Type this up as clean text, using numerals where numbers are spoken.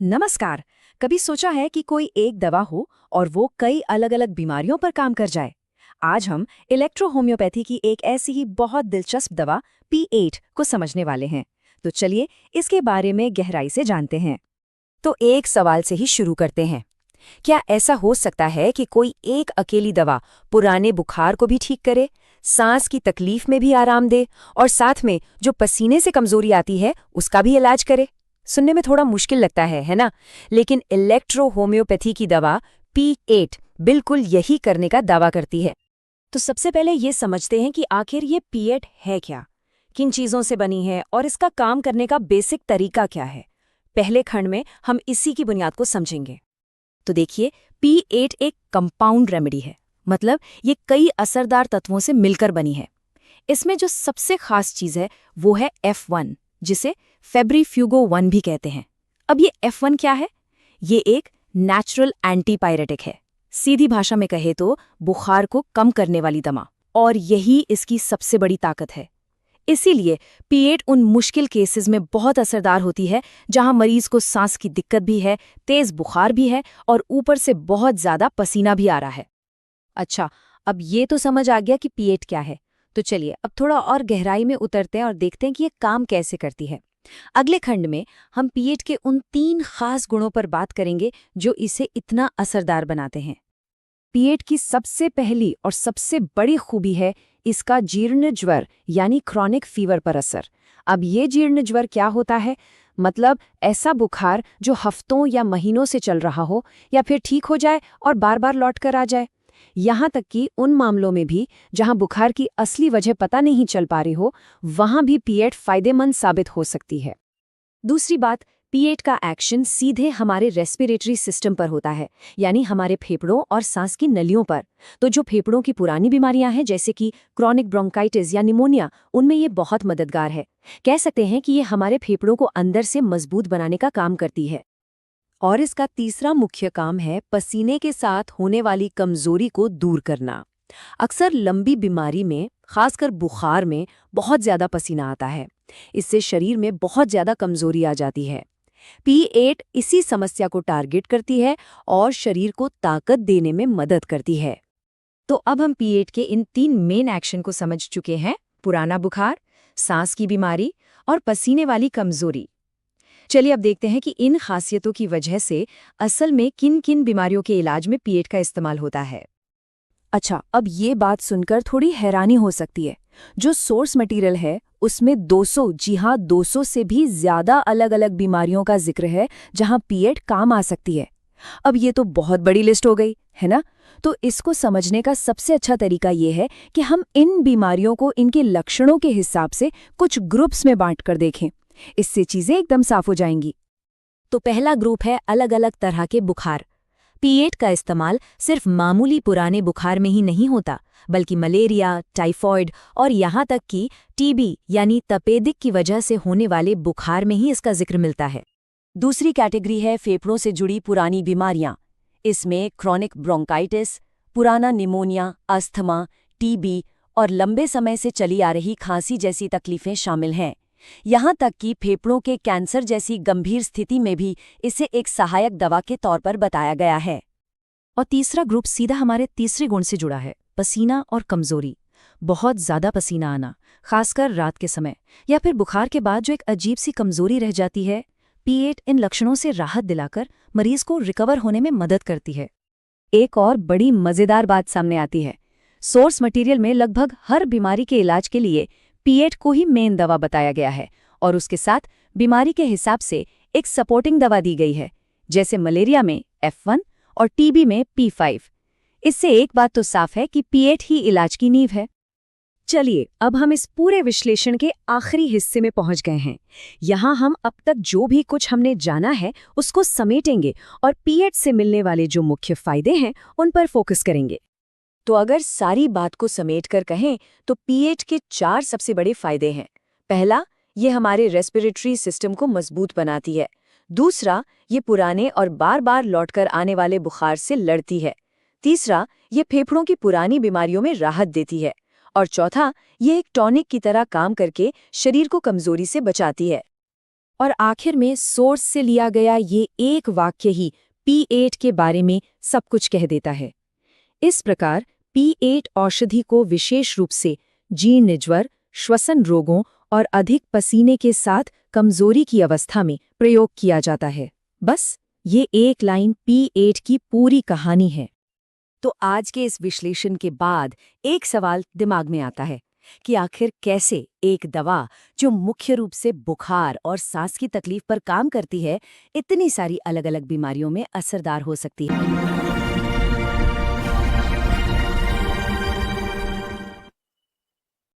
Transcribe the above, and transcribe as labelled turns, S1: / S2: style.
S1: नमस्कार। कभी सोचा है कि कोई एक दवा हो और वो कई अलग अलग बीमारियों पर काम कर जाए? आज हम इलेक्ट्रो होम्योपैथी की एक ऐसी ही बहुत दिलचस्प दवा P8 को समझने वाले हैं। तो चलिए इसके बारे में गहराई से जानते हैं। तो एक सवाल से ही शुरू करते हैं। क्या ऐसा हो सकता है कि कोई एक अकेली दवा पुराने बुखार को भी ठीक करे, सांस की तकलीफ में भी आराम दे और साथ में जो पसीने से कमजोरी आती है उसका भी इलाज करे? सुनने में थोड़ा मुश्किल लगता है ना? लेकिन इलेक्ट्रो होम्योपैथी की दवा P8 बिल्कुल यही करने का दावा करती है। तो सबसे पहले ये समझते हैं कि आखिर ये P8 है क्या, किन चीज़ों से बनी है और इसका काम करने का बेसिक तरीका क्या है। पहले खंड में हम इसी की बुनियाद को समझेंगे। तो देखिए, P8 एक कंपाउंड रेमेडी है, मतलब ये कई असरदार तत्वों से मिलकर बनी है। इसमें जो सबसे खास चीज़ है वो है F1, जिसे फेब्रीफ्यूगो 1 भी कहते हैं। अब ये F1 क्या है? ये एक नेचुरल एंटीपायरेटिक है। सीधी भाषा में कहे तो बुखार को कम करने वाली दवा, और यही इसकी सबसे बड़ी ताकत है। इसीलिए P8 उन मुश्किल केसेस में बहुत असरदार होती है जहां मरीज को सांस की दिक्कत भी है, तेज बुखार भी है और ऊपर से बहुत ज्यादा पसीना भी आ रहा है। अच्छा, अब ये तो समझ आ गया कि P8 क्या है। तो चलिए अब थोड़ा और गहराई में उतरते हैं और देखते हैं कि ये काम कैसे करती है। अगले खंड में हम P8 के उन 3 खास गुणों पर बात करेंगे जो इसे इतना असरदार बनाते हैं। P8 की सबसे पहली और सबसे बड़ी खूबी है इसका जीर्ण ज्वर यानी क्रॉनिक फीवर पर असर। अब ये जीर्ण ज्वर क्या होता है? मतलब ऐसा बुखार जो हफ्तों या महीनों से चल रहा हो या फिर ठीक हो जाए और बार बार लौट कर आ जाए। यहाँ तक कि उन मामलों में भी जहाँ बुखार की असली वजह पता नहीं चल पा रही हो, वहाँ भी P8 फायदेमंद साबित हो सकती है। दूसरी बात, P8 का एक्शन सीधे हमारे रेस्पिरेटरी सिस्टम पर होता है, यानी हमारे फेफड़ों और सांस की नलियों पर। तो जो फेफड़ों की पुरानी बीमारियां हैं जैसे कि क्रॉनिक ब्रोंकाइटिस या निमोनिया, उनमें ये बहुत मददगार है। कह सकते हैं कि ये हमारे फेफड़ों को अंदर से मजबूत बनाने का काम करती है। और इसका तीसरा मुख्य काम है पसीने के साथ होने वाली कमजोरी को दूर करना। अक्सर लंबी बीमारी में, खासकर बुखार में, बहुत ज्यादा पसीना आता है। इससे शरीर में बहुत ज्यादा कमजोरी आ जाती है। P8 इसी समस्या को टारगेट करती है और शरीर को ताकत देने में मदद करती है। तो अब हम P8 के इन 3 मेन एक्शन को समझ चुके हैं: पुराना बुखार, सांस की बीमारी और पसीने वाली कमजोरी। चलिए अब देखते हैं कि इन खासियतों की वजह से असल में किन किन बीमारियों के इलाज में P8 का इस्तेमाल होता है। अच्छा, अब ये बात सुनकर थोड़ी हैरानी हो सकती है। जो सोर्स मटेरियल है उसमें 200, जी हाँ 200 से भी ज्यादा अलग अलग बीमारियों का जिक्र है जहां P8 काम आ सकती है। अब ये तो बहुत बड़ी लिस्ट हो गई, है ना? तो इसको समझने का सबसे अच्छा तरीका ये है कि हम इन बीमारियों को इनके लक्षणों के हिसाब से कुछ ग्रुप्स में बांट कर देखें। इससे चीजें एकदम साफ हो जाएंगी। तो पहला ग्रुप है अलग अलग तरह के बुखार। P8 का इस्तेमाल सिर्फ मामूली पुराने बुखार में ही नहीं होता, बल्कि मलेरिया, टाइफॉइड और यहाँ तक कि टीबी यानी तपेदिक की वजह से होने वाले बुखार में ही इसका जिक्र मिलता है। दूसरी कैटेगरी है फेफड़ों से जुड़ी पुरानी बीमारियां। इसमें क्रॉनिक ब्रोंकाइटिस, पुराना निमोनिया, अस्थमा, टीबी और लंबे समय से चली आ रही खांसी जैसी तकलीफें शामिल हैं। यहाँ तक कि फेफड़ों के कैंसर जैसी गंभीर स्थिति में भी इसे एक सहायक दवा के तौर पर बताया गया है। और तीसरा ग्रुप सीधा हमारे तीसरे गुण से जुड़ा है, पसीना और कमजोरी। बहुत ज्यादा पसीना आना, खासकर रात के समय या फिर बुखार के बाद जो एक अजीब सी कमजोरी रह जाती है। P8 इन लक्षणों से राहत दिलाकर मरीज को रिकवर होने में मदद करती है। एक और बड़ी मजेदार बात सामने आती है। सोर्स मटेरियल में लगभग हर बीमारी के इलाज के लिए P8 को ही मेन दवा बताया गया है और उसके साथ बीमारी के हिसाब से एक सपोर्टिंग दवा दी गई है, जैसे मलेरिया में F1 और टीबी में P5। इससे एक बात तो साफ है कि P8 ही इलाज की नींव है। चलिए अब हम इस पूरे विश्लेषण के आखिरी हिस्से में पहुंच गए हैं। यहाँ हम अब तक जो भी कुछ हमने जाना है उसको समेटेंगे और P8 से मिलने वाले जो मुख्य फायदे हैं उन पर फोकस करेंगे। तो अगर सारी बात को समेट कर कहें तो P8 के 4 सबसे बड़े फायदे हैं। पहला, ये हमारे रेस्पिरेटरी सिस्टम को मजबूत बनाती है। दूसरा, ये पुराने और बार बार लौटकर आने वाले बुखार से लड़ती है। तीसरा, ये फेफड़ों की पुरानी बीमारियों में राहत देती है। और चौथा, ये एक टॉनिक की तरह काम करके शरीर को कमजोरी से बचाती है। और आखिर में सोर्स से लिया गया ये एक वाक्य ही P8 के बारे में सब कुछ कह देता है। इस प्रकार P8 औषधि को विशेष रूप से जीर्ण ज्वर, श्वसन रोगों और अधिक पसीने के साथ कमजोरी की अवस्था में प्रयोग किया जाता है। बस ये एक लाइन P8 की पूरी कहानी है। तो आज के इस विश्लेषण के बाद एक सवाल दिमाग में आता है कि आखिर कैसे एक दवा जो मुख्य रूप से बुखार और सांस की तकलीफ पर काम करती है, इतनी सारी अलग-अलग बीमारियों में असरदार हो सकती है।